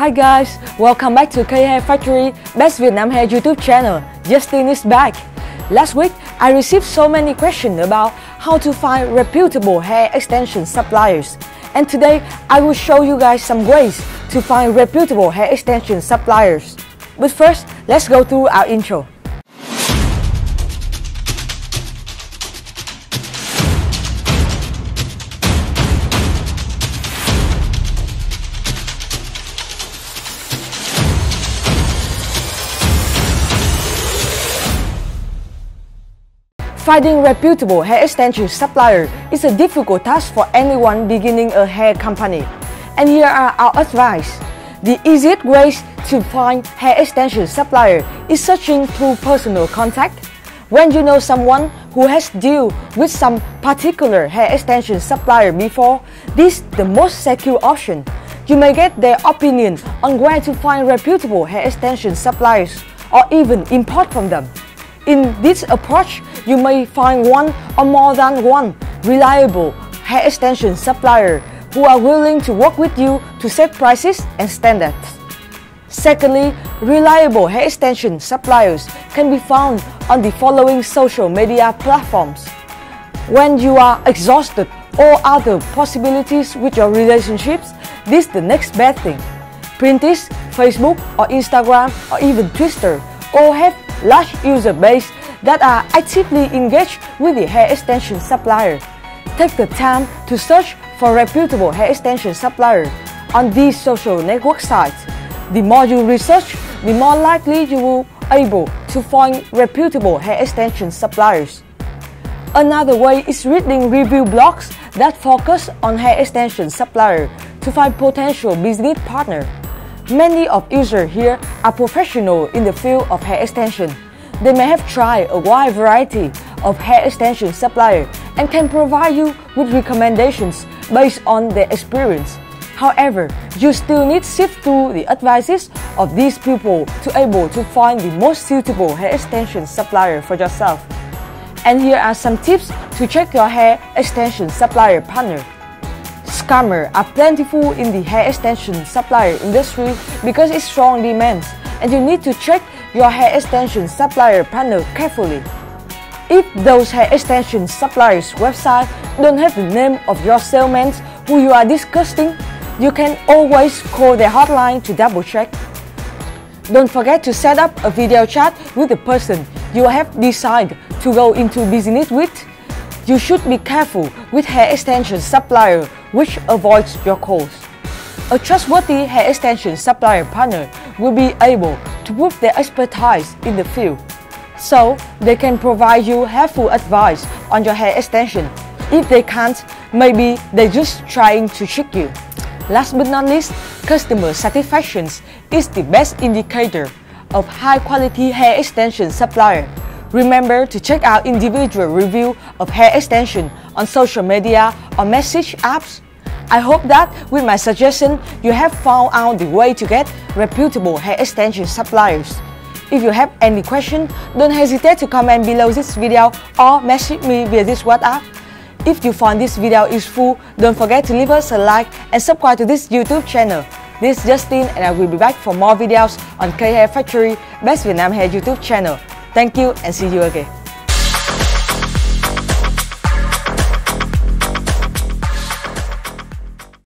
Hi guys, welcome back to K Hair Factory, Best Vietnam Hair YouTube channel. Justin is back. Last week, I received so many questions about how to find reputable hair extension suppliers. And today, I will show you guys some ways to find reputable hair extension suppliers. But first, let's go through our intro. Finding reputable hair extension supplier is a difficult task for anyone beginning a hair company. And here are our advice. The easiest ways to find hair extension supplier is searching through personal contact. When you know someone who has dealt with some particular hair extension supplier before, this is the most secure option. You may get their opinion on where to find reputable hair extension suppliers or even import from them. In this approach, you may find one or more than one reliable hair extension supplier who are willing to work with you to set prices and standards. Secondly, reliable hair extension suppliers can be found on the following social media platforms. When you are exhausted or other possibilities with your relationships, this is the next best thing. Pinterest, Facebook or Instagram or even Twitter all have large user base that are actively engaged with the hair extension supplier. Take the time to search for reputable hair extension supplier on these social network sites. The more you research, the more likely you will be able to find reputable hair extension suppliers. Another way is reading review blogs that focus on hair extension supplier to find potential business partner. Many of users here are professionals in the field of hair extension. They may have tried a wide variety of hair extension suppliers and can provide you with recommendations based on their experience. However, you still need to sift through the advices of these people to be able to find the most suitable hair extension supplier for yourself. And here are some tips to check your hair extension supplier partner. Scammers are plentiful in the hair extension supplier industry because it's strong demands, and you need to check your hair extension supplier partner carefully. If those hair extension suppliers' websites don't have the name of your salesman who you are discussing, you can always call their hotline to double check. Don't forget to set up a video chat with the person you have decided to go into business with. You should be careful with hair extension supplier which avoids your calls. A trustworthy hair extension supplier partner will be able to prove their expertise in the field, so they can provide you helpful advice on your hair extension. If they can't, maybe they're just trying to trick you. Last but not least, customer satisfaction is the best indicator of high-quality hair extension supplier. Remember to check out individual review of hair extension on social media or message apps. I hope that with my suggestion, you have found out the way to get reputable hair extension suppliers. If you have any question, don't hesitate to comment below this video or message me via this WhatsApp. If you found this video useful, don't forget to leave us a like and subscribe to this YouTube channel. This is Justin and I will be back for more videos on K Hair Factory, Best Vietnam Hair YouTube channel. Thank you and see you again.